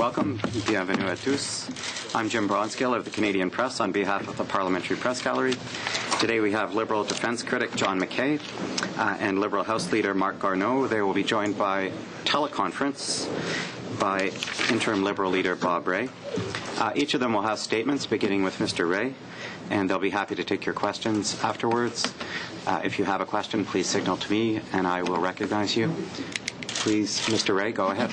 Welcome. Bienvenue à tous. I'm Jim Bronskill of the Canadian Press on behalf of the Parliamentary Press Gallery. Today we have Liberal defense critic John McKay and Liberal House Leader Marc Garneau. They will be joined by teleconference by Interim Liberal Leader Bob Rae. Each of them will have statements beginning with Mr. Rae, and they'll be happy to take your questions afterwards. If you have a question, please signal to me and I will recognize you. Please, Mr. Rae, go ahead.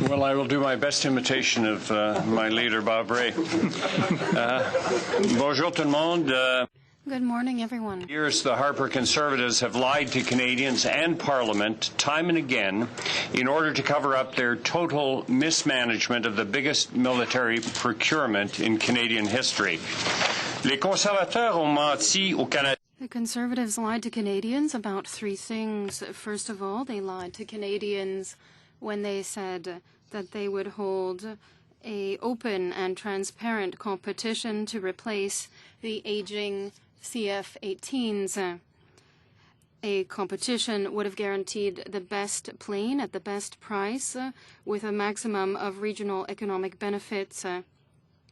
Well, I will do my best imitation of my leader, Bob Rae. Bonjour tout le monde. Good morning, everyone. For years, the Harper Conservatives have lied to Canadians and Parliament time and again in order to cover up their total mismanagement of the biggest military procurement in Canadian history. Les conservateurs ont menti au Canada. The Conservatives lied to Canadians about three things. First of all, they lied to Canadians when they said that they would hold an open and transparent competition to replace the aging CF-18s. A competition would have guaranteed the best plane at the best price with a maximum of regional economic benefits.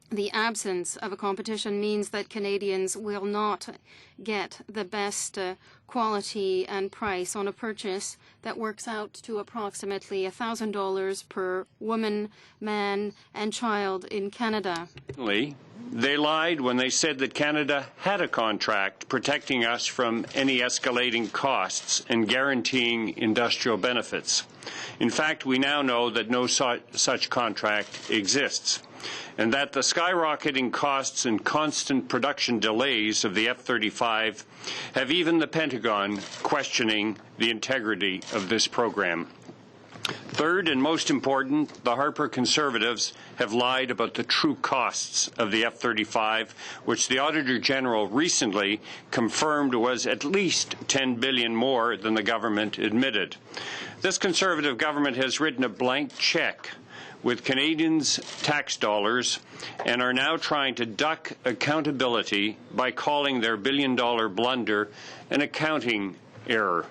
The absence of a competition means that Canadians will not get the best quality and price on a purchase that works out to approximately $1,000 per woman, man, and child in Canada. They lied when they said that Canada had a contract protecting us from any escalating costs and guaranteeing industrial benefits. In fact, we now know that no such contract exists, and that the skyrocketing costs and constant production delays of the F-35 have even the Pentagon questioning the integrity of this program. Third, and most important, the Harper Conservatives have lied about the true costs of the F-35, which the Auditor General recently confirmed was at least $10 billion more than the government admitted. This Conservative government has written a blank check with Canadians' tax dollars and are now trying to duck accountability by calling their billion-dollar blunder an accounting error.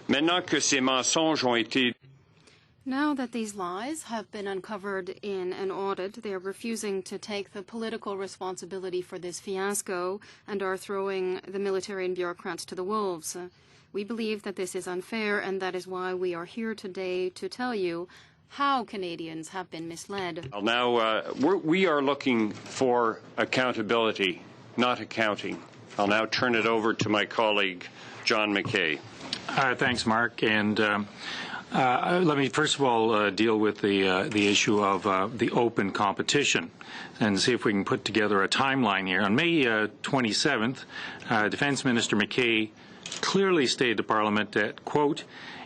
Maintenant que ces mensonges ont été Now that these lies have been uncovered in an audit, they are refusing to take the political responsibility for this fiasco and are throwing the military and bureaucrats to the wolves. We believe that this is unfair, and that is why we are here today to tell you how Canadians have been misled. Well, now, we are looking for accountability, not accounting. I'll now turn it over to my colleague, John McKay. Thanks, Mark. And let me first of all deal with the issue of the open competition and see if we can put together a timeline here. On May 27th, Defence Minister McKay clearly stated to Parliament that, quote,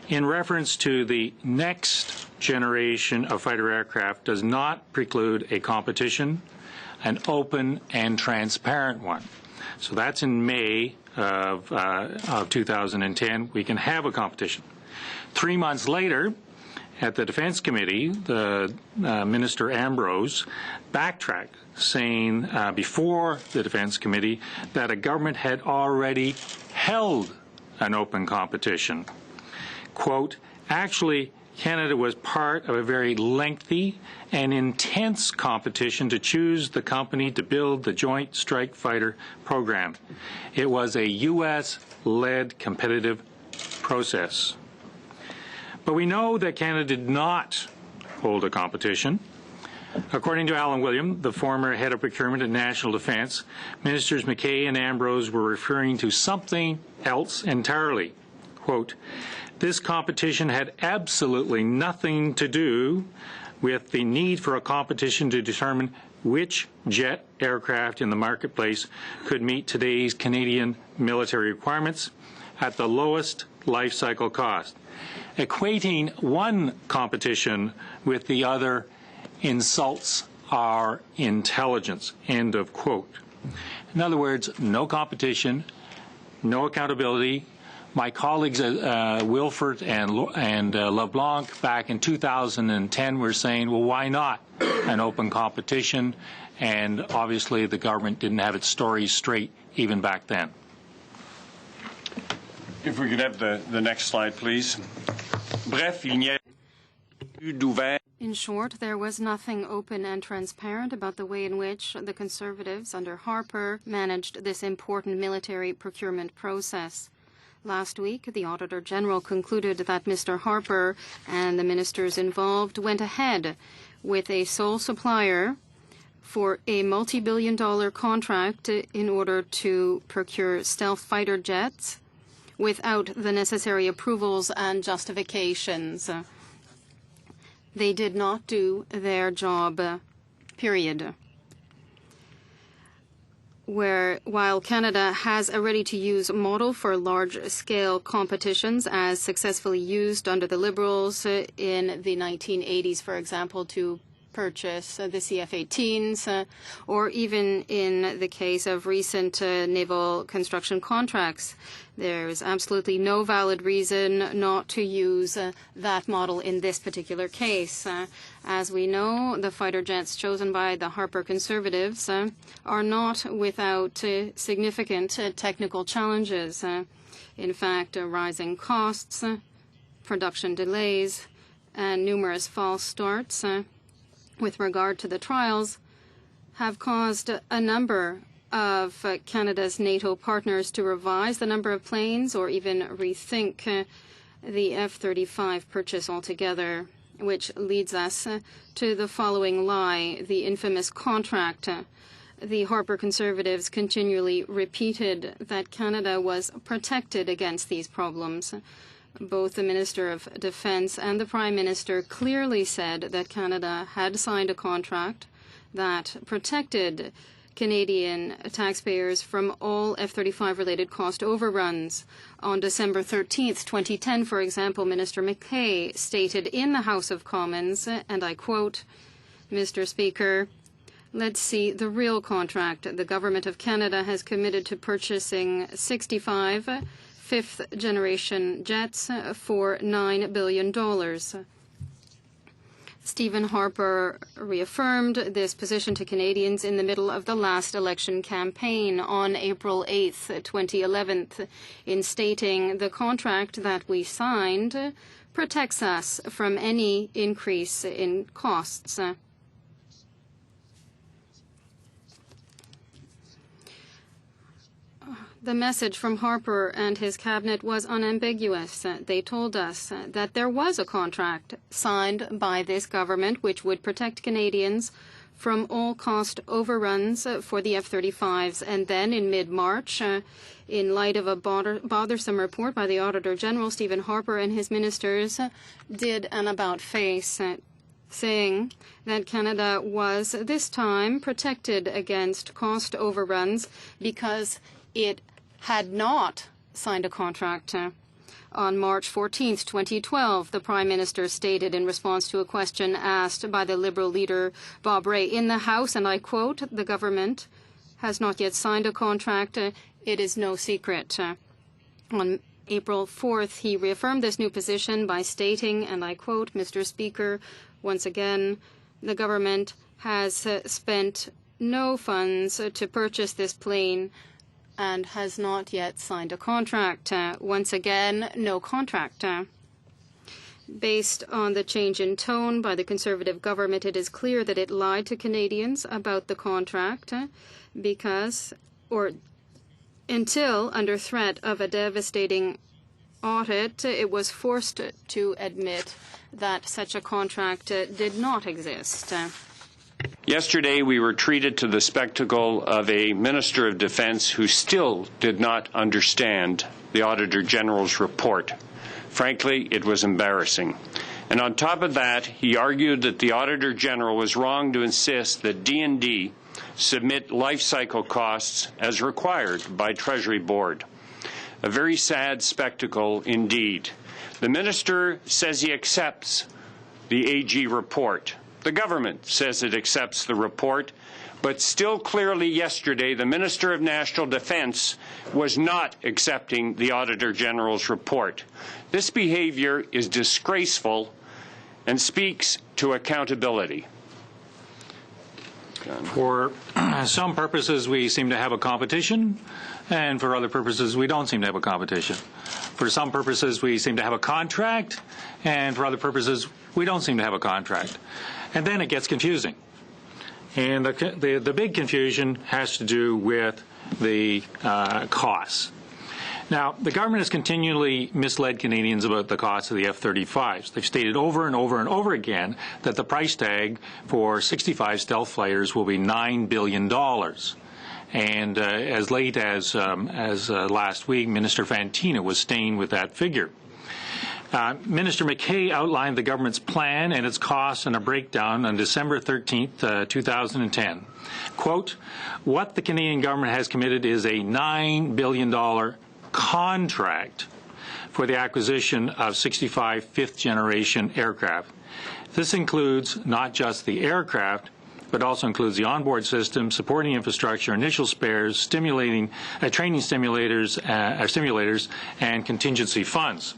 in reference to the next generation of fighter aircraft does not preclude a competition, an open and transparent one. So that's in May of 2010. We can have a competition. 3 months later, at the Defence Committee, the Minister Ambrose backtracked, saying before the Defence Committee that a government had already held an open competition. Quote, actually, Canada was part of a very lengthy and intense competition to choose the company to build the Joint Strike Fighter program. It was a U.S.-led competitive process. But we know that Canada did not hold a competition. According to Alan William, the former head of procurement at National Defence, Ministers McKay and Ambrose were referring to something else entirely. Quote, this competition had absolutely nothing to do with the need for a competition to determine which jet aircraft in the marketplace could meet today's Canadian military requirements at the lowest life cycle cost. Equating one competition with the other insults our intelligence, end of quote. In other words, no competition, no accountability. My colleagues Wilford and LeBlanc back in 2010 were saying, well, why not? an open competition, and obviously the government didn't have its story straight even back then. If we could have the next slide, please. Bref, il n'y a eu d'ouvert. In short, there was nothing open and transparent about the way in which the Conservatives under Harper managed this important military procurement process. Last week, the Auditor General concluded that Mr. Harper and the ministers involved went ahead with a sole supplier for a multi-billion-dollar contract in order to procure stealth fighter jets without the necessary approvals and justifications. They did not do their job, period. While Canada has a ready-to-use model for large-scale competitions, as successfully used under the Liberals in the 1980s, for example, to purchase the CF-18s, or even in the case of recent naval construction contracts. There's absolutely no valid reason not to use that model in this particular case. As we know, the fighter jets chosen by the Harper Conservatives are not without significant technical challenges. In fact, rising costs, production delays, and numerous false starts with regard to the trials have caused a number of Canada's NATO partners to revise the number of planes or even rethink the F-35 purchase altogether, which leads us to the following lie, the infamous contract. The Harper Conservatives continually repeated that Canada was protected against these problems. Both the Minister of Defence and the Prime Minister clearly said that Canada had signed a contract that protected Canadian taxpayers from all F-35 related cost overruns. On December 13th, 2010, for example, Minister McKay stated in the House of Commons, and I quote, "Mr. Speaker, let's see the real contract. The Government of Canada has committed to purchasing 65 fifth-generation jets for $9 billion. Stephen Harper reaffirmed this position to Canadians in the middle of the last election campaign on April 8th, 2011, in stating the contract that we signed protects us from any increase in costs. The message from Harper and his cabinet was unambiguous. They told us that there was a contract signed by this government which would protect Canadians from all cost overruns for the F-35s. And then in mid-March, in light of a bothersome report by the Auditor General, Stephen Harper and his ministers did an about-face, saying that Canada was this time protected against cost overruns because it had not signed a contract. On March 14th, 2012, the Prime Minister stated in response to a question asked by the Liberal leader Bob Rae in the House, and I quote, "The government has not yet signed a contract. It is no secret." On April 4th, he reaffirmed this new position by stating, and I quote, "Mr. Speaker, once again, the government has spent no funds to purchase this plane and has not yet signed a contract." Once again, no contract. Based on the change in tone by the Conservative government, it is clear that it lied to Canadians about the contract until, under threat of a devastating audit, it was forced to admit that such a contract did not exist. Yesterday, we were treated to the spectacle of a Minister of Defence who still did not understand the Auditor General's report. Frankly, it was embarrassing. And on top of that, he argued that the Auditor General was wrong to insist that D&D submit life cycle costs as required by Treasury Board. A very sad spectacle indeed. The Minister says he accepts the AG report. The government says it accepts the report, but still clearly yesterday the Minister of National Defence was not accepting the Auditor General's report. This behaviour is disgraceful and speaks to accountability. For some purposes, we seem to have a competition, and for other purposes, we don't seem to have a competition. For some purposes, we seem to have a contract, and for other purposes, we don't seem to have a contract. And then it gets confusing. And the big confusion has to do with the costs. Now, the government has continually misled Canadians about the cost of the F-35s. They've stated over and over and over again that the price tag for 65 stealth fighters will be $9 billion. And as late as last week, Minister Fantina was staying with that figure. Minister McKay outlined the government's plan and its costs in a breakdown on December 13th, 2010. Quote, what the Canadian government has committed is a $9 billion contract for the acquisition of 65 fifth-generation aircraft. This includes not just the aircraft, but also includes the onboard system, supporting infrastructure, initial spares, training simulators, and contingency funds.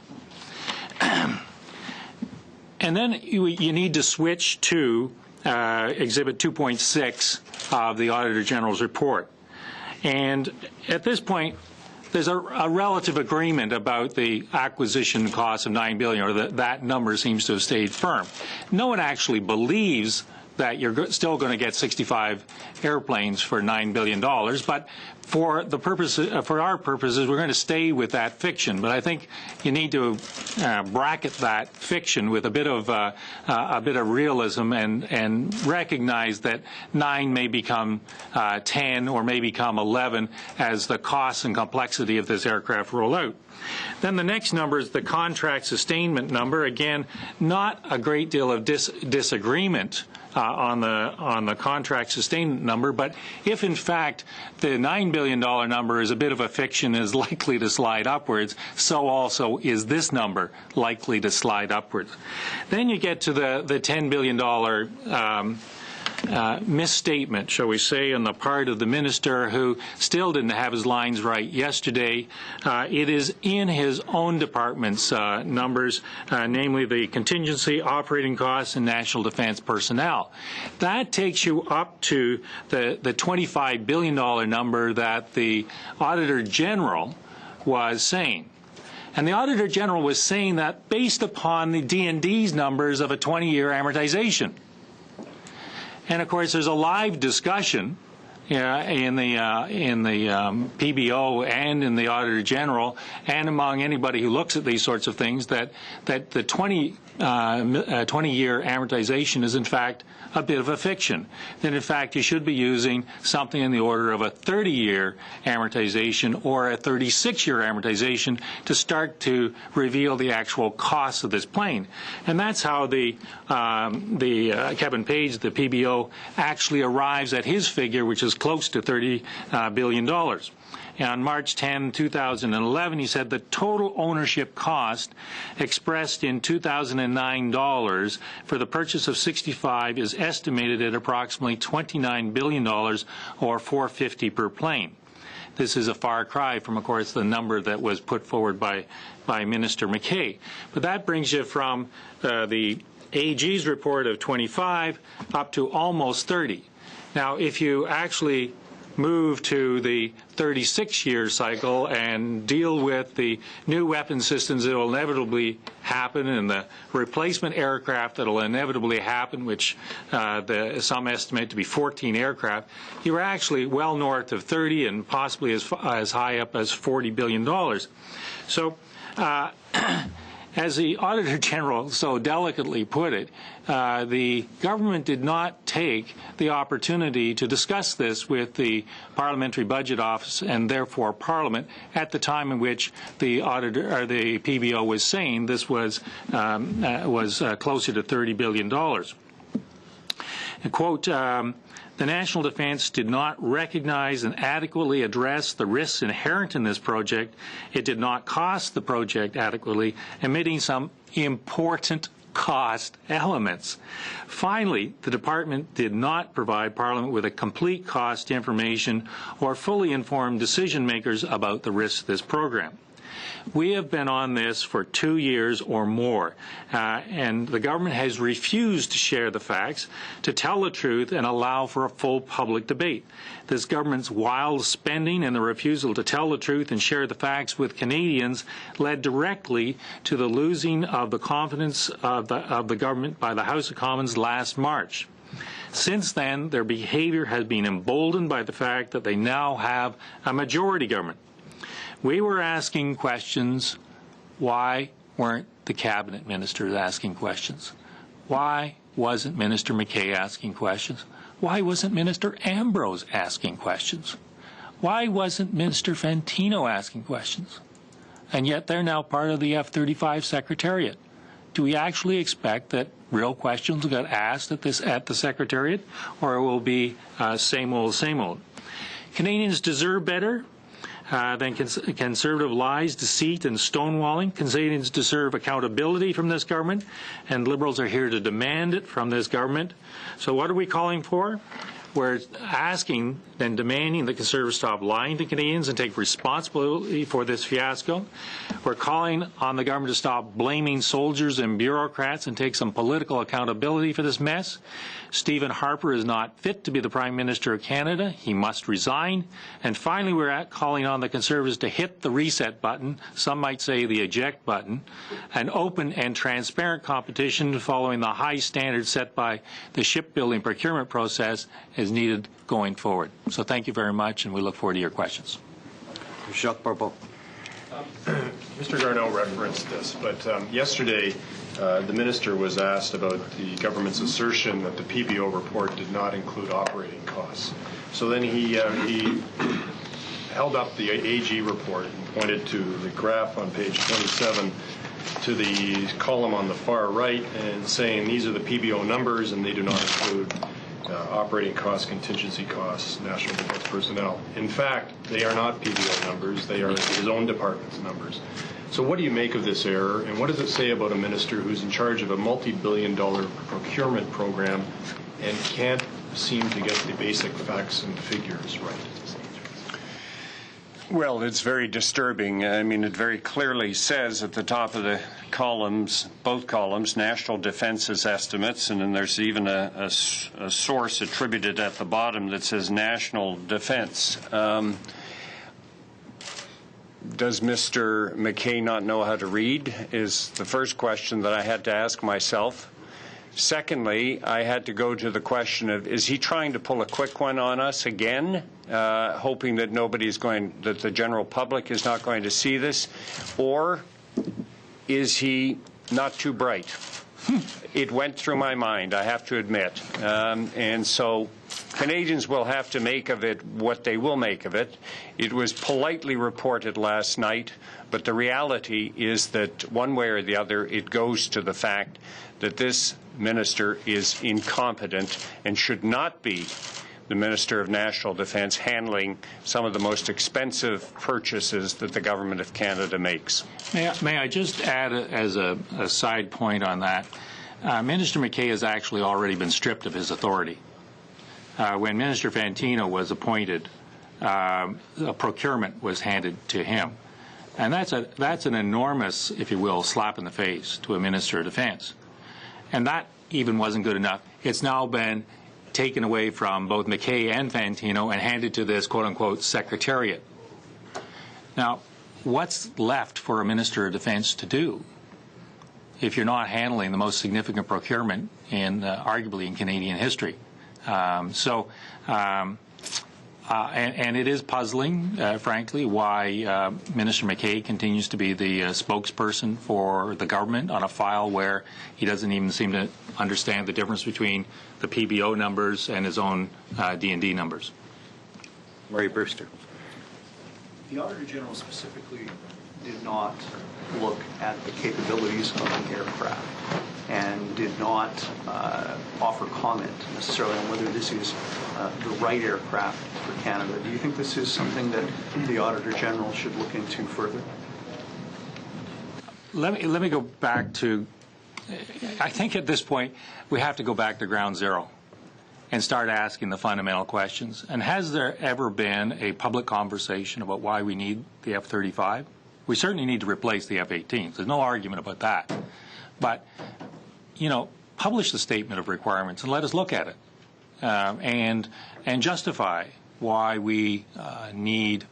And then you need to switch to Exhibit 2.6 of the Auditor General's report. And at this point, there's a relative agreement about the acquisition cost of $9 billion, or that number seems to have stayed firm. No one actually believes that you're still going to get 65 airplanes for $9 billion, but for the purpose, for our purposes, we're going to stay with that fiction. But I think you need to bracket that fiction with a bit of realism and recognize that 9 may become 10 or may become 11 as the costs and complexity of this aircraft roll out. Then the next number is the contract sustainment number. Again, not a great deal of disagreement on the contract sustainment number, but if in fact the $9 billion number is a bit of a fiction, is likely to slide upwards, so also is this number likely to slide upwards. Then you get to the $10 billion misstatement, shall we say, on the part of the minister, who still didn't have his lines right yesterday. It is in his own department's numbers, namely the contingency, operating costs, and national defense personnel. That takes you up to the $25 billion number that the Auditor General was saying. And the Auditor General was saying that based upon the D&D's numbers of a 20-year amortization. And of course, there's a live discussion in the PBO and in the Auditor General and among anybody who looks at these sorts of things that the 20-year amortization is in fact a bit of a fiction. That in fact you should be using something in the order of a 30-year amortization or a 36-year amortization to start to reveal the actual cost of this plane. And that's how the Kevin Page, the PBO, actually arrives at his figure, which is close to $30 billion. And on March 10, 2011, he said the total ownership cost expressed in 2009 dollars for the purchase of 65 is estimated at approximately $29 billion, or $450 per plane. This is a far cry from, of course, the number that was put forward by Minister McKay. But that brings you from the AG's report of 25 up to almost 30. Now, if you actually move to the 36-year cycle and deal with the new weapon systems that will inevitably happen and the replacement aircraft that will inevitably happen, which some estimate to be 14 aircraft, you're actually well north of 30 and possibly as high up as $40 billion. So as the Auditor General so delicately put it, the government did not take the opportunity to discuss this with the Parliamentary Budget Office and therefore Parliament at the time in which the auditor or the PBO was saying this was closer to $30 billion. And quote, the national defense did not recognize and adequately address the risks inherent in this project. It did not cost the project adequately, omitting some important cost elements. Finally, the department did not provide Parliament with a complete cost information or fully informed decision makers about the risks of this program. We have been on this for 2 years or more, and the government has refused to share the facts, to tell the truth, and allow for a full public debate. This government's wild spending and the refusal to tell the truth and share the facts with Canadians led directly to the losing of the confidence of the government by the House of Commons last March. Since then, their behavior has been emboldened by the fact that they now have a majority government. We were asking questions. Why weren't the cabinet ministers asking questions? Why wasn't Minister McKay asking questions? Why wasn't Minister Ambrose asking questions? Why wasn't Minister Fantino asking questions? And yet they're now part of the F-35 Secretariat. Do we actually expect that real questions will get asked at the Secretariat, or it will be same old, same old? Canadians deserve better than conservative lies, deceit, and stonewalling. Canadians deserve accountability from this government, and Liberals are here to demand it from this government. So what are we calling for? We're asking and demanding that Conservatives stop lying to Canadians and take responsibility for this fiasco. We're calling on the government to stop blaming soldiers and bureaucrats and take some political accountability for this mess. Stephen Harper is not fit to be the Prime Minister of Canada. He must resign. And finally, we're calling on the Conservatives to hit the reset button, some might say the eject button, an open and transparent competition following the high standards set by the shipbuilding procurement process is needed going forward. So thank you very much, and we look forward to your questions. Jacques Barbeau. Mr. Garneau referenced this, but yesterday the minister was asked about the government's assertion that the PBO report did not include operating costs. So then he held up the AG report and pointed to the graph on page 27 to the column on the far right and saying these are the PBO numbers and they do not include operating costs, contingency costs, national defense personnel. In fact, they are not PBO numbers. They are his own department's numbers. So what do you make of this error, and what does it say about a minister who's in charge of a multi-billion-dollar procurement program and can't seem to get the basic facts and figures right? Well, it's very disturbing. I mean, it very clearly says at the top of the columns, both columns, national defense's estimates, and then there's even a source attributed at the bottom that says national defense. Does Mr. McKay not know how to read is the first question that I had to ask myself. Secondly, I had to go to the question of, is he trying to pull a quick one on us again, hoping that that the general public is not going to see this, or is he not too bright? It went through my mind, I have to admit. And so Canadians will have to make of it what they will make of it. It was politely reported last night, but the reality is that one way or the other, it goes to the fact that this minister is incompetent and should not be the Minister of National Defence handling some of the most expensive purchases that the Government of Canada makes. May I just add as a side point on that? Minister McKay has actually already been stripped of his authority. When Minister Fantino was appointed, a procurement was handed to him. And that's an enormous, if you will, slap in the face to a Minister of Defence. And that even wasn't good enough. It's now been taken away from both McKay and Fantino and handed to this quote-unquote secretariat. Now, what's left for a Minister of Defence to do if you're not handling the most significant procurement arguably in Canadian history? And it is puzzling, frankly, why Minister McKay continues to be the spokesperson for the government on a file where he doesn't even seem to understand the difference between the PBO numbers and his own D&D numbers. Murray Brewster. The Auditor General specifically did not look at the capabilities of the aircraft and did not offer comment necessarily on whether this is the right aircraft for Canada. Do you think this is something that the Auditor General should look into further? Let me go back to, I think at this point we have to go back to ground zero and start asking the fundamental questions. And has there ever been a public conversation about why we need the F-35? We certainly need to replace the F-18s. There's no argument about that. But, you know, publish the statement of requirements and let us look at it and justify why we need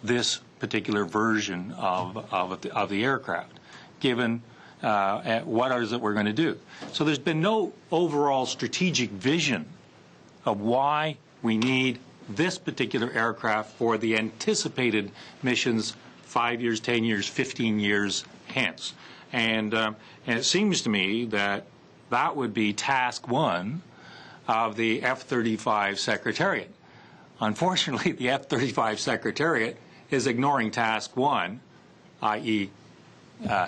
this particular version of the aircraft, given what is it we're going to do. So there's been no overall strategic vision of why we need this particular aircraft for the anticipated missions 5 years, 10 years, 15 years hence. And it seems to me that that would be task one of the F-35 Secretariat. Unfortunately, the F-35 Secretariat is ignoring task one, i.e.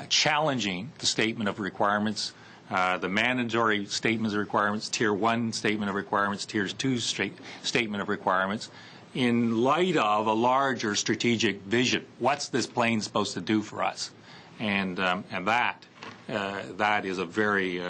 Challenging the statement of requirements, the mandatory statements of requirements, Tier 1 statement of requirements, Tier 2 statement of requirements, in light of a larger strategic vision. What's this plane supposed to do for us? And that is a very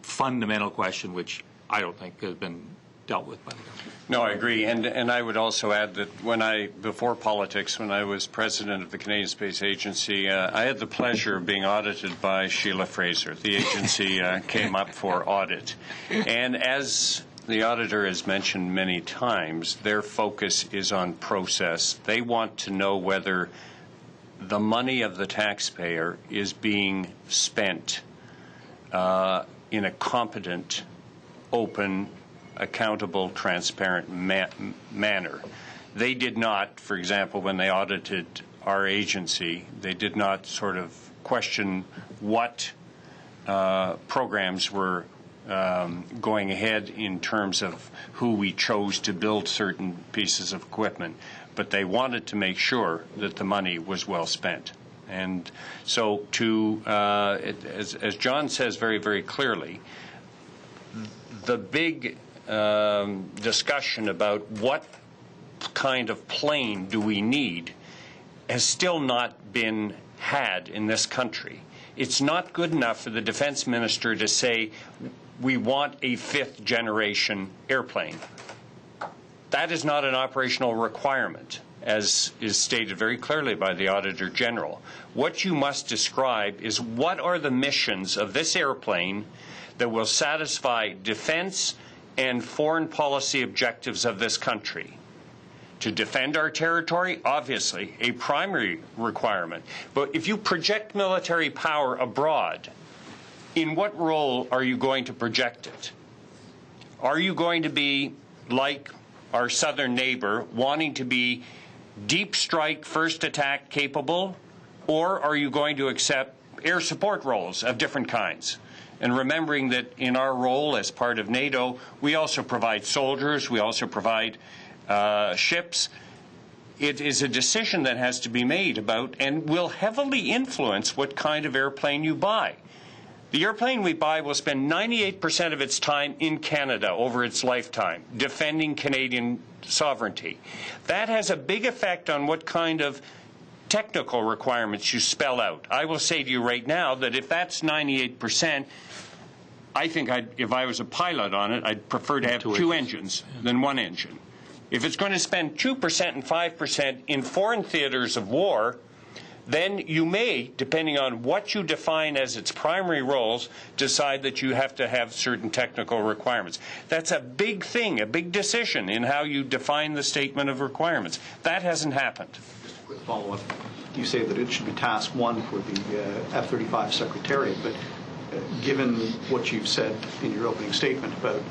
fundamental question which I don't think has been dealt with by the government. No, I agree. And I would also add that before politics, when I was president of the Canadian Space Agency, I had the pleasure of being audited by Sheila Fraser. The agency came up for audit. And as the auditor has mentioned many times, their focus is on process. They want to know whether the money of the taxpayer is being spent in a competent, open, accountable, transparent manner. They did not, for example, when they audited our agency, they did not sort of question what programs were going ahead in terms of who we chose to build certain pieces of equipment, but they wanted to make sure that the money was well spent. And so as John says very, very clearly, the big discussion about what kind of plane do we need has still not been had in this country. It's not good enough for the defense minister to say we want a fifth generation airplane. That is not an operational requirement, as is stated very clearly by the Auditor General. What you must describe is what are the missions of this airplane that will satisfy defense and foreign policy objectives of this country. To defend our territory, obviously, a primary requirement. But if you project military power abroad, in what role are you going to project it? Are you going to be like our southern neighbor, wanting to be deep strike, first attack capable, or are you going to accept air support roles of different kinds? And remembering that in our role as part of NATO, we also provide soldiers, we also provide ships. It is a decision that has to be made about and will heavily influence what kind of airplane you buy. The airplane we buy will spend 98% of its time in Canada over its lifetime, defending Canadian sovereignty. That has a big effect on what kind of technical requirements you spell out. I will say to you right now that if that's 98%, I think if I was a pilot on it, I'd prefer to have two engines than one engine. If it's going to spend 2% and 5% in foreign theaters of war, then you may, depending on what you define as its primary roles, decide that you have to have certain technical requirements. That's a big thing, a big decision in how you define the statement of requirements. That hasn't happened. Just a quick follow-up. You say that it should be task one for the F-35 Secretariat, but given what you've said in your opening statement about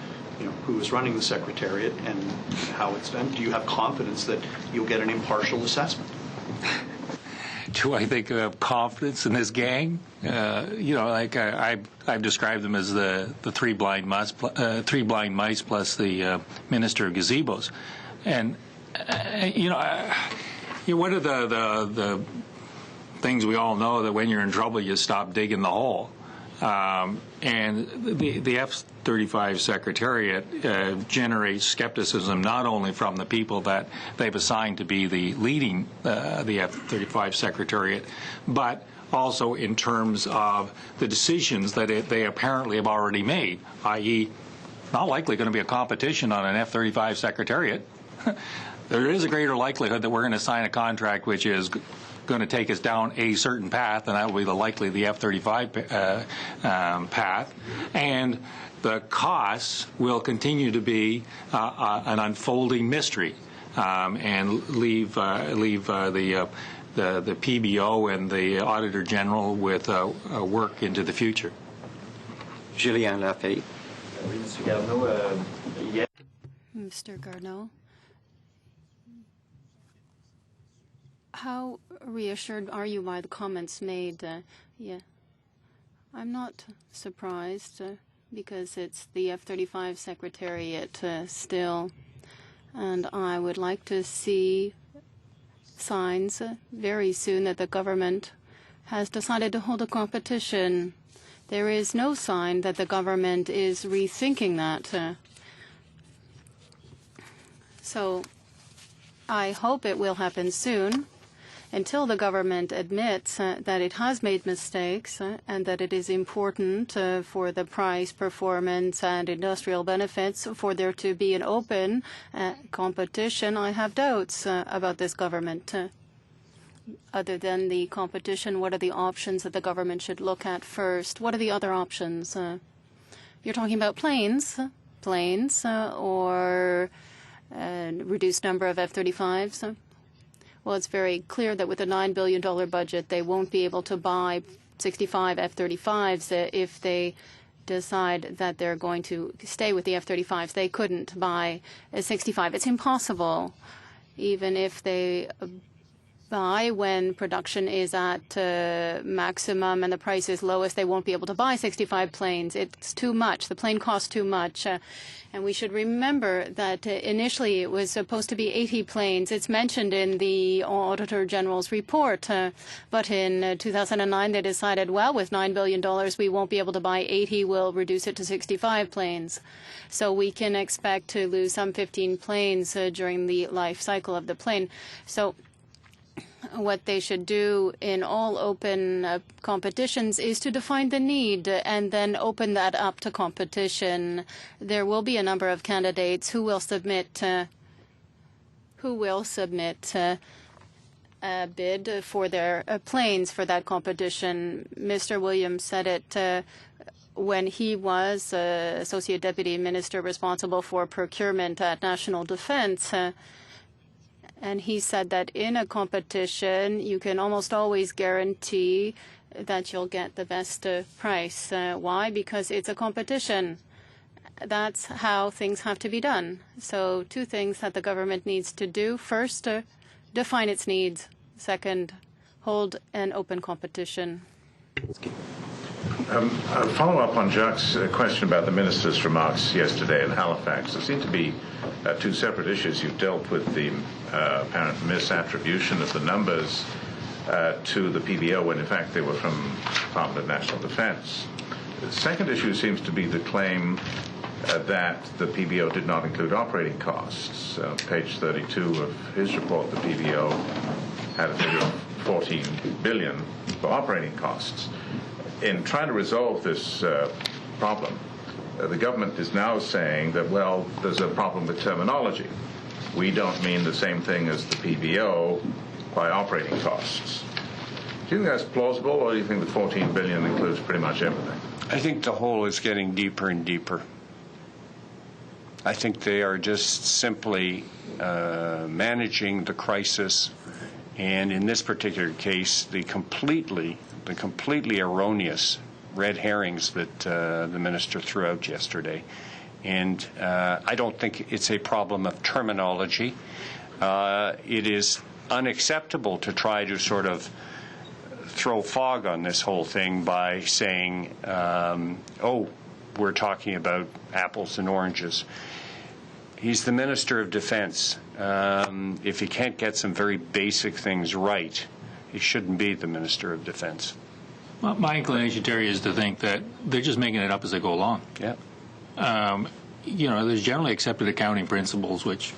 who is running the Secretariat and how it's done, do you have confidence that you'll get an impartial assessment? Do I think I have confidence in this gang? Like I've described them as the three blind mice plus the Minister of Gazebos, and one of the things we all know that when you're in trouble you stop digging the hole, and the F-35 Secretariat generates skepticism not only from the people that they've assigned to be the leading the F-35 Secretariat, but also in terms of the decisions that they apparently have already made, i.e. not likely going to be a competition on an F-35 Secretariat. There is a greater likelihood that we're going to sign a contract which is going to take us down a certain path, and that will be likely the F-35 path. And the costs will continue to be an unfolding mystery, and leave the PBO and the Auditor General with work into the future. Julien Lafay. Mr. Garneau, how reassured are you by the comments made? Yeah, I'm not surprised because it's the F-35 Secretariat still, and I would like to see signs very soon that the government has decided to hold a competition. There is no sign that the government is rethinking that. So I hope it will happen soon. Until the government admits that it has made mistakes and that it is important for the price, performance, and industrial benefits for there to be an open competition, I have doubts about this government. Other than the competition, what are the options that the government should look at first? What are the other options? You're talking about planes, or a reduced number of F-35s. Well, it's very clear that with a $9 billion budget, they won't be able to buy 65 F-35s if they decide that they're going to stay with the F-35s. They couldn't buy a 65. It's impossible. Even if they buy when production is at maximum and the price is lowest, they won't be able to buy 65 planes. It's too much. The plane costs too much. And we should remember that initially it was supposed to be 80 planes. It's mentioned in the Auditor General's report. But in 2009, they decided, well, with $9 billion, we won't be able to buy 80. We'll reduce it to 65 planes. So we can expect to lose some 15 planes during the life cycle of the plane. So what they should do in all open competitions is to define the need and then open that up to competition. There will be a number of candidates who will submit a bid for their planes for that competition. Mr. Williams said it when he was Associate Deputy Minister responsible for procurement at National Defense. And he said that in a competition, you can almost always guarantee that you'll get the best price. Why? Because it's a competition. That's how things have to be done. So 2 things that the government needs to do. First, define its needs. Second, hold an open competition. A follow-up on Jacques' question about the minister's remarks yesterday in Halifax. There seem to be 2 separate issues. You've dealt with the apparent misattribution of the numbers to the PBO when, in fact, they were from the Department of National Defense. The second issue seems to be the claim that the PBO did not include operating costs. Page 32 of his report, the PBO had a figure of $14 billion for operating costs. In trying to resolve this problem, the government is now saying that, well, there's a problem with terminology. We don't mean the same thing as the PBO by operating costs. Do you think that's plausible, or do you think the $14 billion includes pretty much everything? I think the hole is getting deeper and deeper. I think they are just simply managing the crisis, and in this particular case, the completely erroneous red herrings that the minister threw out yesterday. And I don't think it's a problem of terminology. It is unacceptable to try to sort of throw fog on this whole thing by saying, oh, we're talking about apples and oranges. He's the Minister of Defense. If he can't get some very basic things right, he shouldn't be the Minister of Defense. Well, my inclination, Terry, is to think that they're just making it up as they go along. Yeah. You know, there's generally accepted accounting principles which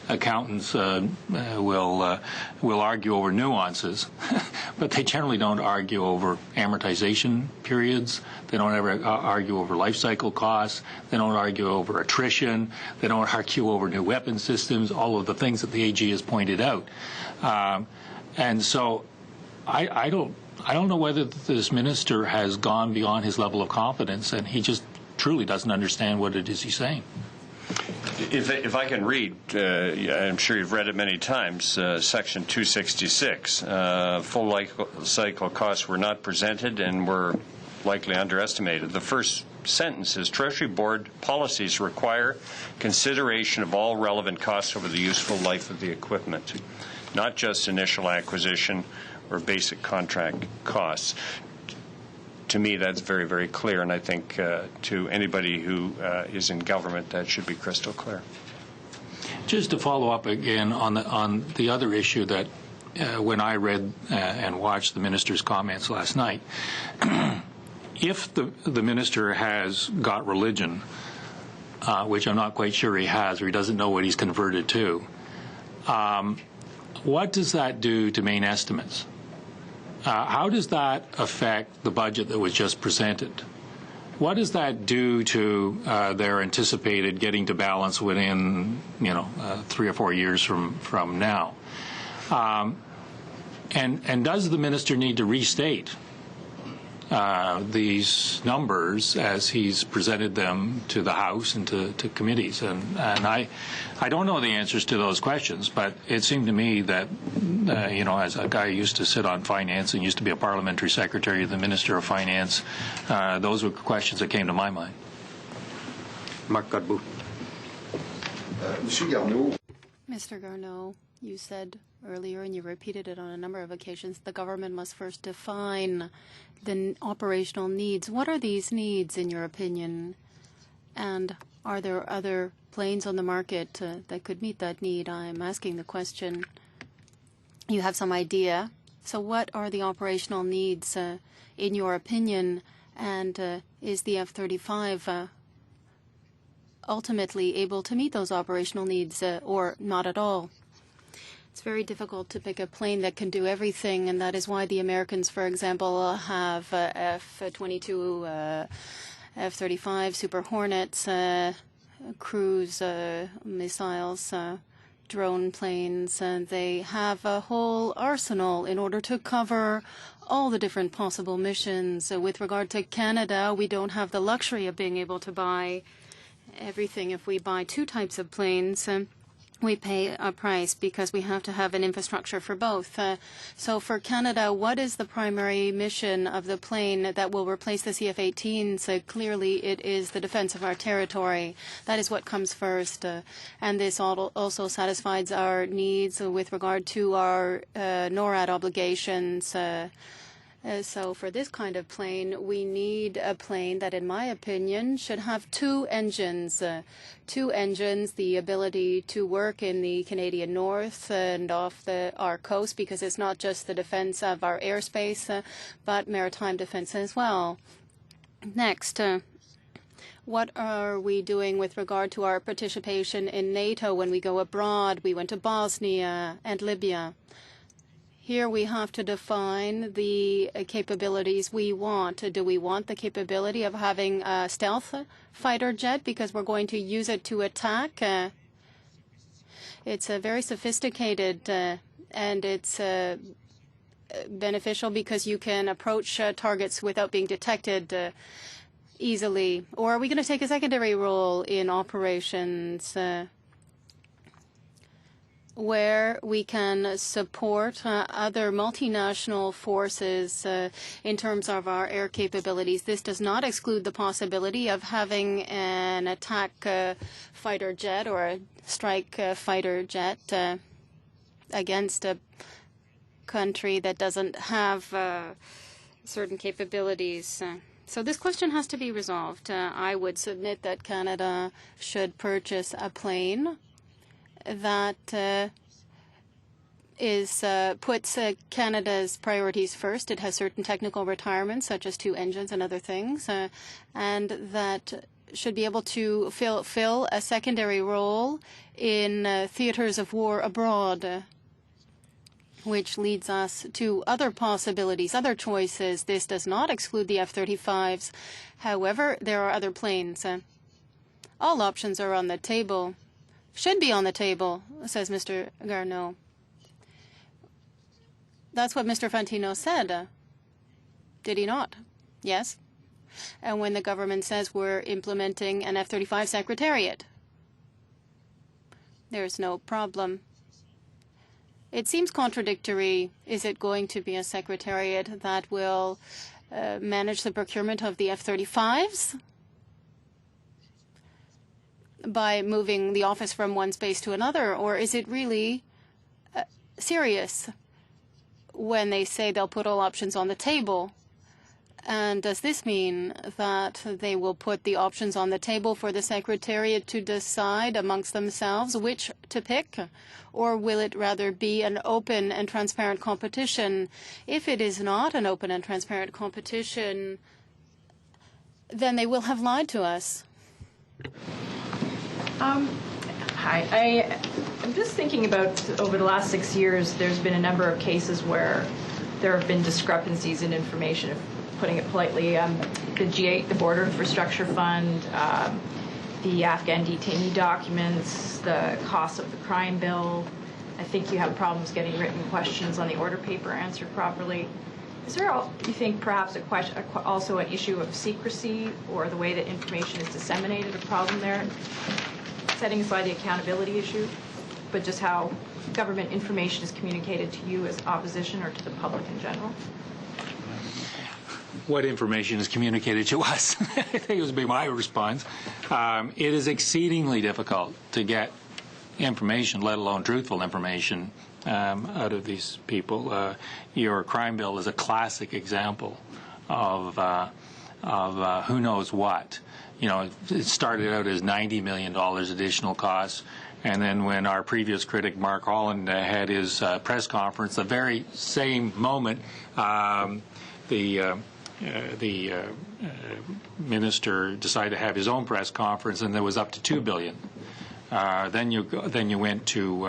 accountants will argue over nuances, but they generally don't argue over amortization periods. They don't ever argue over life cycle costs. They don't argue over attrition. They don't argue over new weapon systems, all of the things that the AG has pointed out. And so I don't know whether this minister has gone beyond his level of competence, and he just truly doesn't understand what it is he's saying. If I can read, I'm sure you've read it many times, Section 266, full life cycle costs were not presented and were likely underestimated. The first sentence is, Treasury Board policies require consideration of all relevant costs over the useful life of the equipment, not just initial acquisition or basic contract costs. To me, that's very, very clear, and I think to anybody who is in government, that should be crystal clear. Just to follow up again on the other issue that when I read and watched the minister's comments last night, if the minister has got religion, which I'm not quite sure he has, or he doesn't know what he's converted to, what does that do to main estimates? How does that affect the budget that was just presented? What does that do to their anticipated getting to balance within, 3 or 4 years from now? And does the minister need to restate these numbers as he's presented them to the House and to committees? And I don't know the answers to those questions, but it seemed to me that, as a guy who used to sit on finance and used to be a parliamentary secretary of the Minister of Finance, those were questions that came to my mind. Marc Garneau. Monsieur Garneau. Mr. Garneau, you said earlier, and you repeated it on a number of occasions, the government must first define the operational needs. What are these needs, in your opinion? And are there other planes on the market that could meet that need? I'm asking the question. You have some idea. So what are the operational needs, in your opinion? And is the F-35 ultimately able to meet those operational needs or not at all? It's very difficult to pick a plane that can do everything, and that is why the Americans, for example, have F-22, F-35, Super Hornets, cruise missiles, drone planes. They have a whole arsenal in order to cover all the different possible missions. With regard to Canada, we don't have the luxury of being able to buy everything. If we buy 2 types of planes, we pay a price because we have to have an infrastructure for both. So for Canada, what is the primary mission of the plane that will replace the CF-18s? So clearly it is the defense of our territory. That is what comes first. And this also satisfies our needs with regard to our NORAD obligations. So for this kind of plane, we need a plane that, in my opinion, should have 2 engines. 2 engines, the ability to work in the Canadian North and off our coast, because it's not just the defense of our airspace, but maritime defense as well. Next, what are we doing with regard to our participation in NATO when we go abroad? We went to Bosnia and Libya. Here we have to define the capabilities we want. Do we want the capability of having a stealth fighter jet because we're going to use it to attack? It's very sophisticated and it's beneficial because you can approach targets without being detected easily. Or are we going to take a secondary role in operations where we can support other multinational forces in terms of our air capabilities? This does not exclude the possibility of having an attack fighter jet or a strike fighter jet against a country that doesn't have certain capabilities. So this question has to be resolved. I would submit that Canada should purchase a plane that puts Canada's priorities first. It has certain technical requirements, such as 2 engines and other things, and that should be able to fill a secondary role in theaters of war abroad, which leads us to other possibilities, other choices. This does not exclude the F-35s. However, there are other planes. All options are on the table. Should be on the table, says Mr. Garneau. That's what Mr. Fantino said. Did he not? Yes. And when the government says we're implementing an F-35 secretariat, there's no problem. It seems contradictory. Is it going to be a secretariat that will manage the procurement of the F-35s by moving the office from one space to another? Or is it really serious when they say they'll put all options on the table? And does this mean that they will put the options on the table for the Secretariat to decide amongst themselves which to pick? Or will it rather be an open and transparent competition? If it is not an open and transparent competition, then they will have lied to us. Hi. I'm just thinking about over the last 6 years, there's been a number of cases where there have been discrepancies in information. Putting it politely, the G8, the Border Infrastructure Fund, the Afghan detainee documents, the cost of the crime bill. I think you have problems getting written questions on the order paper answered properly. Is there, you think, perhaps also an issue of secrecy or the way that information is disseminated, a problem there? Setting aside the accountability issue, but just how government information is communicated to you as opposition or to the public in general? What information is communicated to us? I think it would be my response. It is exceedingly difficult to get information, let alone truthful information, out of these people. Your crime bill is a classic example of who knows what. You know, it started out as $90 million additional costs, and then when our previous critic, Mark Holland, had his press conference, the very same moment, the minister decided to have his own press conference, and there was up to $2 billion. Then you went to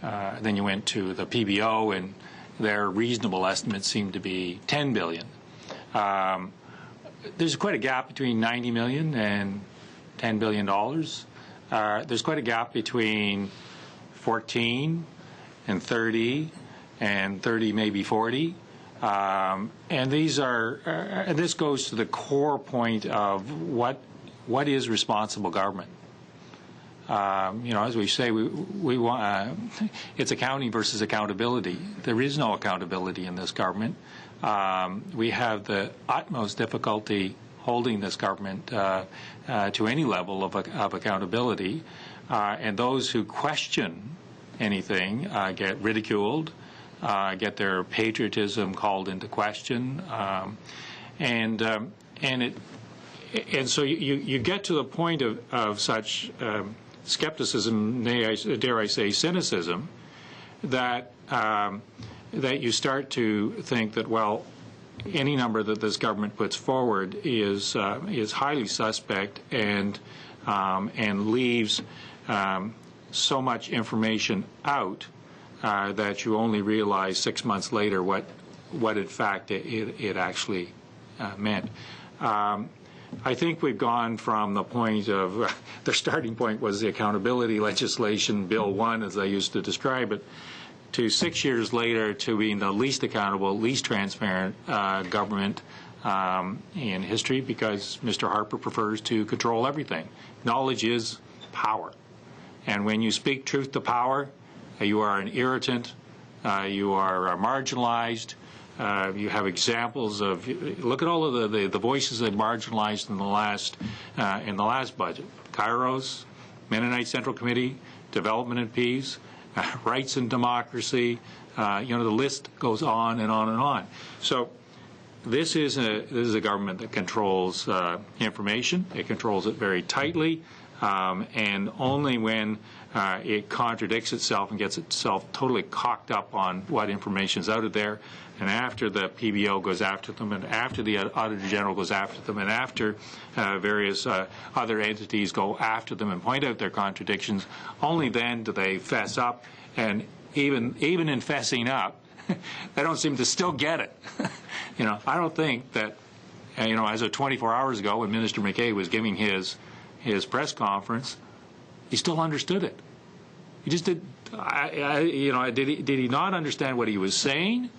the PBO, and their reasonable estimates seemed to be $10 billion. There's quite a gap between $90 million and $10 billion. There's quite a gap between 14 and 30 and 30 maybe 40. And these are, and this goes to the core point of what is responsible government. You know, as we say, we want it's accounting versus accountability. There is no accountability in this government. We have the utmost difficulty holding this government to any level of accountability, and those who question anything get ridiculed. Get their patriotism called into question, and so you get to the point of such skepticism, dare I say cynicism, that you start to think that, well, any number that this government puts forward is highly suspect and leaves so much information out that you only realize 6 months later what in fact it actually meant. I think we've gone from the point of the starting point was the accountability legislation, Bill 1, as I used to describe it, to 6 years later to being the least accountable, least transparent government in history, because Mr. Harper prefers to control everything. Knowledge is power. And when you speak truth to power, you are an irritant, you are marginalized. You have examples of, look at all of the voices that marginalized in the last budget. Kairos, Mennonite Central Committee, Development and Peace, Rights and Democracy. You know, the list goes on and on and on. So this is a government that controls information. It controls it very tightly, and only when it contradicts itself and gets itself totally cocked up on what information is out of there, and after the PBO goes after them, and after the Auditor General goes after them, and after various other entities go after them and point out their contradictions, only then do they fess up. And even in fessing up, they don't seem to still get it. You know, I don't think that, you know, as of 24 hours ago when Minister McKay was giving his press conference, he still understood it. He just Did he not understand what he was saying?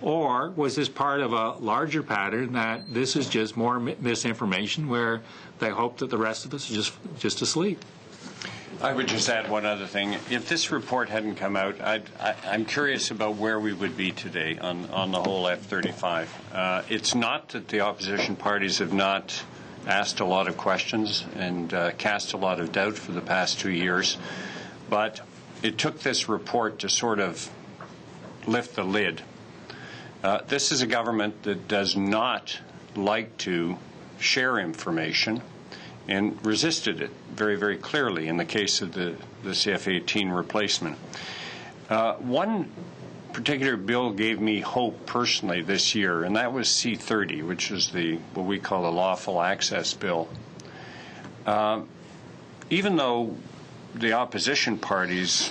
Or was this part of a larger pattern that this is just more misinformation where they hope that the rest of us are just asleep? I would just add one other thing. If this report hadn't come out, I'm curious about where we would be today on the whole F-35. It's not that the opposition parties have not asked a lot of questions and cast a lot of doubt for the past 2 years, but it took this report to sort of lift the lid. This is a government that does not like to share information and resisted it very, very clearly in the case of the CF-18 replacement. One particular bill gave me hope personally this year, and that was C-30, which is what we call the lawful access bill. Even though the opposition parties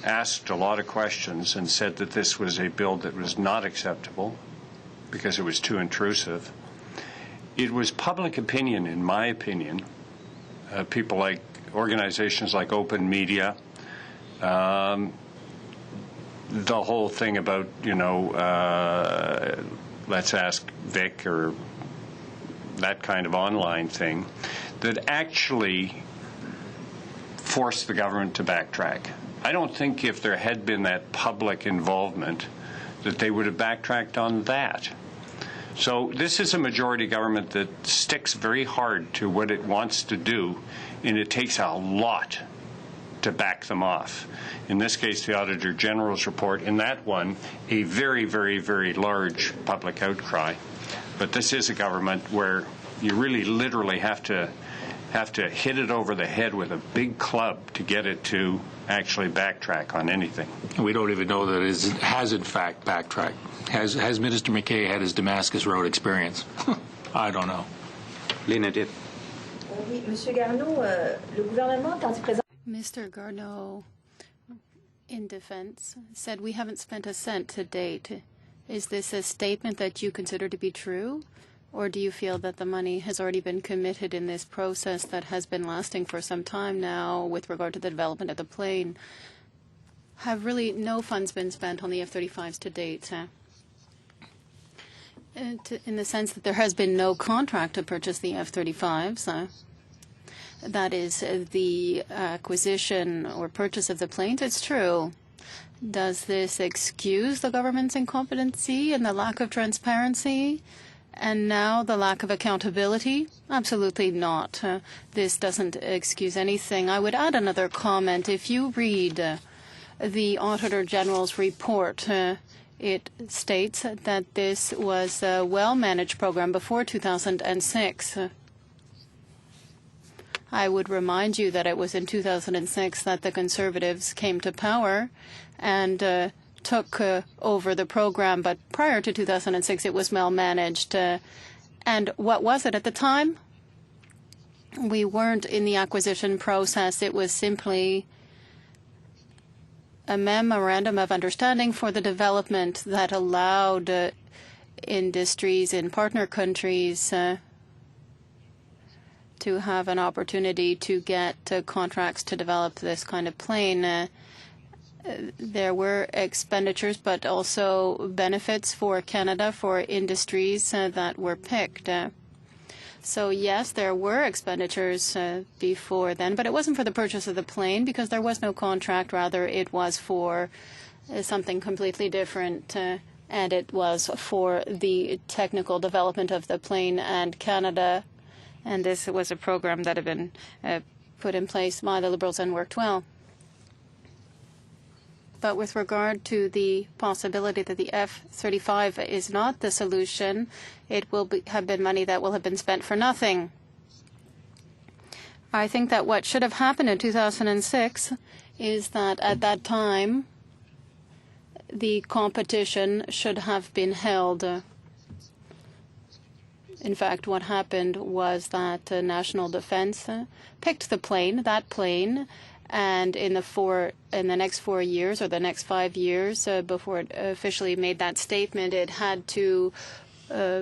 asked a lot of questions and said that this was a bill that was not acceptable because it was too intrusive, it was public opinion, in my opinion, people like organizations like Open Media, the whole thing about, let's ask Vic or that kind of online thing, that actually forced the government to backtrack. I don't think if there had been that public involvement that they would have backtracked on that. So this is a majority government that sticks very hard to what it wants to do, and it takes a lot to back them off. In this case, the Auditor General's report, in that one, a very, very, very large public outcry. But this is a government where you really literally have to hit it over the head with a big club to get it to actually backtrack on anything. We don't even know that it has in fact backtracked. Has Minister McKay had his Damascus Road experience? I don't know. Lena did. Oui, Monsieur Garneau, le gouvernement, quand il présente... Mr. Garneau, in defense, said we haven't spent a cent to date. Is this a statement that you consider to be true? Or do you feel that the money has already been committed in this process that has been lasting for some time now with regard to the development of the plane? Have really no funds been spent on the F-35s to date? In the sense that there has been no contract to purchase the F-35s. That is the acquisition or purchase of the planes. It's true. Does this excuse the government's incompetency and the lack of transparency? And now the lack of accountability? Absolutely not. This doesn't excuse anything. I would add another comment. If you read the Auditor General's report, it states that this was a well-managed program before 2006. I would remind you that it was in 2006 that the Conservatives came to power and took over the program, but prior to 2006 it was well-managed. And what was it at the time? We weren't in the acquisition process. It was simply a memorandum of understanding for the development that allowed industries in partner countries to have an opportunity to get contracts to develop this kind of plane. There were expenditures, but also benefits for Canada, for industries that were picked. So yes, there were expenditures before then, but it wasn't for the purchase of the plane because there was no contract. Rather, it was for something completely different, and it was for the technical development of the plane and Canada. And this was a program that had been put in place by the Liberals and worked well. But with regard to the possibility that the F-35 is not the solution, it will have been money that will have been spent for nothing. I think that what should have happened in 2006 is that at that time, the competition should have been held. In fact, what happened was that National Defense picked the plane, that plane, and in the next 4 years or the next 5 years before it officially made that statement, it had to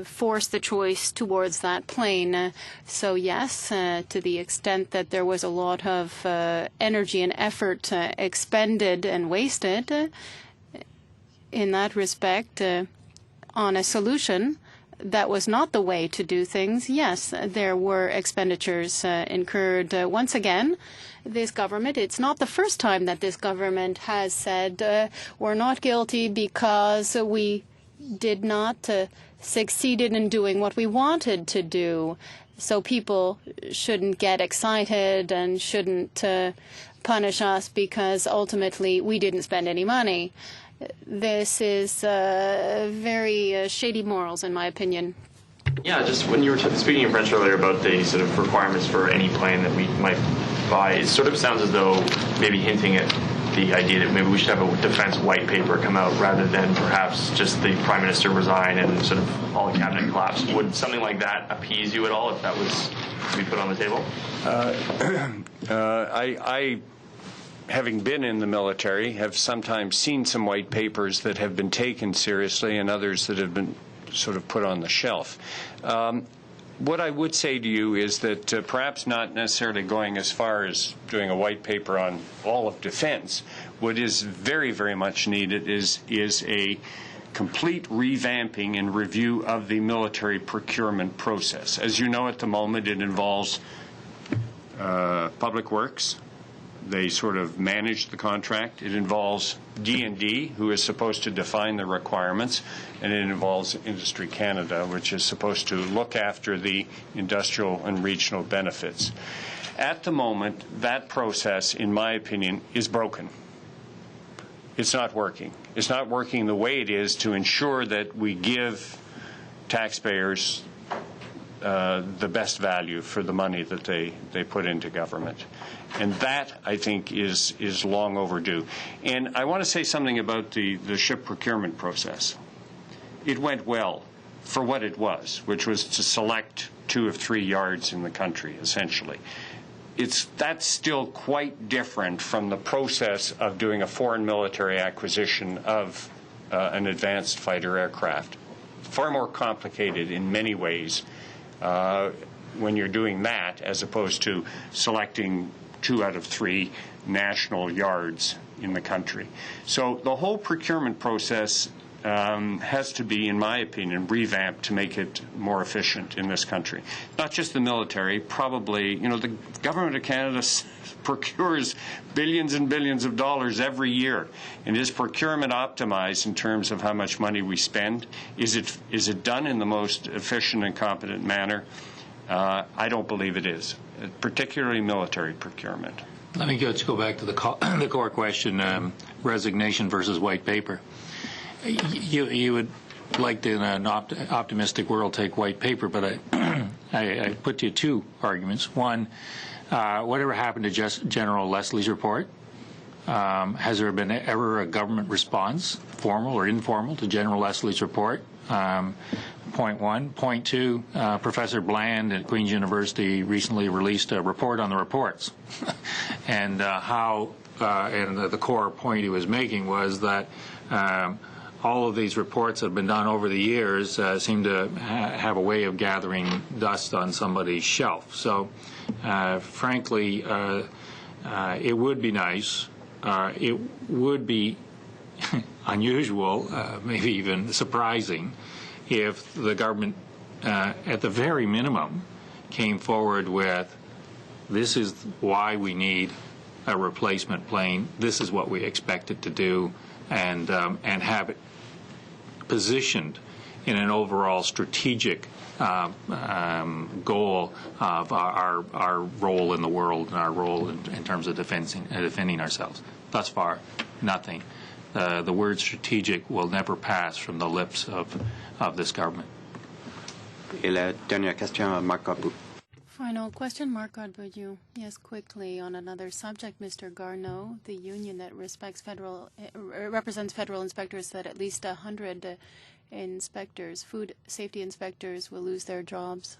force the choice towards that plane. So yes, to the extent that there was a lot of energy and effort expended and wasted in that respect on a solution that was not the way to do things, yes, there were expenditures incurred. Once again, this government, it's not the first time that this government has said we're not guilty because we did not succeeded in doing what we wanted to do. So people shouldn't get excited and shouldn't punish us because ultimately we didn't spend any money. This is very shady morals, in my opinion. Yeah, just when you were speaking in French earlier about the sort of requirements for any plane that we might buy, it sort of sounds as though maybe hinting at the idea that maybe we should have a defense white paper come out rather than perhaps just the Prime Minister resign and sort of all the cabinet collapse. Would something like that appease you at all if that was to be put on the table? I having been in the military, have sometimes seen some white papers that have been taken seriously and others that have been sort of put on the shelf. What I would say to you is that perhaps not necessarily going as far as doing a white paper on all of defense, what is very, very much needed is a complete revamping and review of the military procurement process. As you know, at the moment, it involves Public Works. They sort of manage the contract. It involves D&D, who is supposed to define the requirements, and it involves Industry Canada, which is supposed to look after the industrial and regional benefits. At the moment, that process, in my opinion, is broken. It's not working. It's not working the way it is to ensure that we give taxpayers the best value for the money that they put into government. And that, I think, is long overdue. And I want to say something about the ship procurement process. It went well for what it was, which was to select 2 of 3 yards in the country, essentially. That's still quite different from the process of doing a foreign military acquisition of an advanced fighter aircraft. Far more complicated in many ways when you're doing that as opposed to selecting 2 out of 3 national yards in the country. So the whole procurement process has to be, in my opinion, revamped to make it more efficient in this country. Not just the military, probably, the government of Canada procures billions and billions of dollars every year. And is procurement optimized in terms of how much money we spend? Is it done in the most efficient and competent manner? I don't believe it is, particularly military procurement. Let me just go back to the core question, resignation versus white paper. You would like to, in an optimistic world, take white paper, but I put to you 2 arguments. One, whatever happened to General Leslie's report? Has there been ever a government response, formal or informal, to General Leslie's report? Point 1. Point 2, Professor Bland at Queen's University recently released a report on the reports. And the core point he was making was that all of these reports that have been done over the years seem to have a way of gathering dust on somebody's shelf. So, frankly, it would be nice. It would be unusual, maybe even surprising, if the government, at the very minimum, came forward with, this is why we need a replacement plane, this is what we expect it to do, and have it positioned in an overall strategic goal of our role in the world and our role in terms of defending ourselves. Thus far, nothing. The word strategic will never pass from the lips of this government. Et la dernière question, Marc Garneau. Final question, Marc Garneau. Yes, quickly on another subject, Mr. Garneau. The union that represents federal inspectors said at least 100 inspectors, food safety inspectors, will lose their jobs.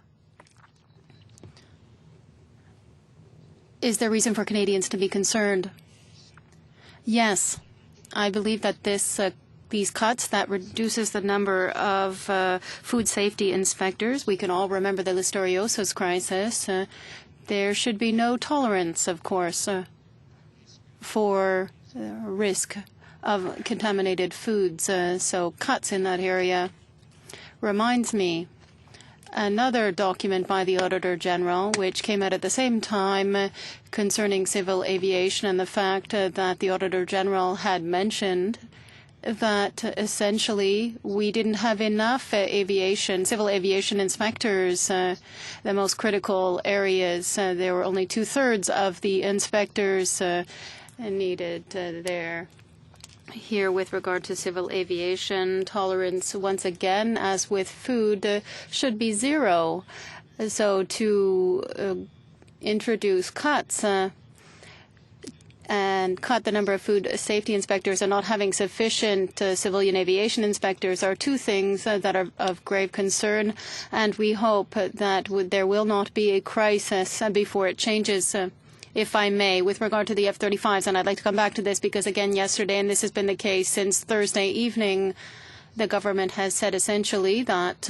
Is there reason for Canadians to be concerned? Yes. I believe that this these cuts, that reduces the number of food safety inspectors. We can all remember the listeriosis crisis. There should be no tolerance, of course, for risk of contaminated foods. So cuts in that area reminds me another document by the Auditor General, which came out at the same time concerning civil aviation, and the fact that the Auditor General had mentioned that essentially we didn't have enough civil aviation inspectors, the most critical areas. There were only 2/3 of the inspectors needed there. Here, with regard to civil aviation, tolerance, once again, as with food, should be zero. So to introduce cuts and cut the number of food safety inspectors and not having sufficient civilian aviation inspectors are two things that are of grave concern, and we hope that there will not be a crisis before it changes. If I may, with regard to the F-35s, and I'd like to come back to this because, again, yesterday, and this has been the case since Thursday evening, the government has said essentially that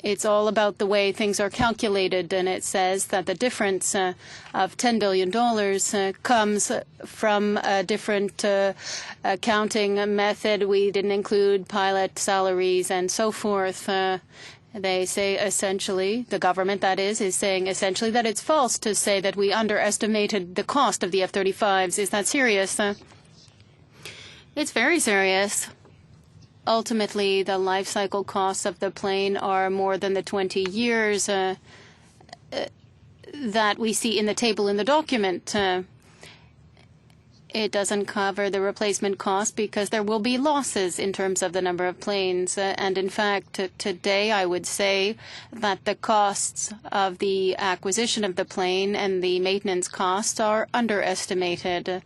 it's all about the way things are calculated, and it says that the difference of $10 billion comes from a different accounting method. We didn't include pilot salaries and so forth. They say essentially, the government that is saying essentially that it's false to say that we underestimated the cost of the F-35s. Is that serious? It's very serious. Ultimately, the life cycle costs of the plane are more than the 20 years that we see in the table in the document. It doesn't cover the replacement cost because there will be losses in terms of the number of planes. And in fact, today I would say that the costs of the acquisition of the plane and the maintenance costs are underestimated.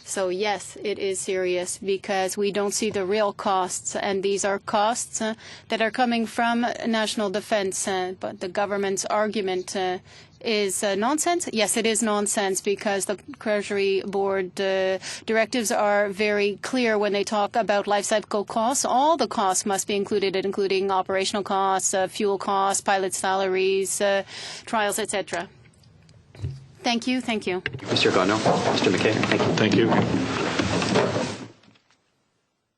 So yes, it is serious because we don't see the real costs, and these are costs that are coming from national defense. But the government's argument is nonsense? Yes, it is nonsense because the Treasury Board directives are very clear when they talk about life cycle costs. All the costs must be included, including operational costs, fuel costs, pilot salaries, trials, etc. Thank you. Thank you. Mr. Garneau. Mr. McKay. Thank you. Thank you.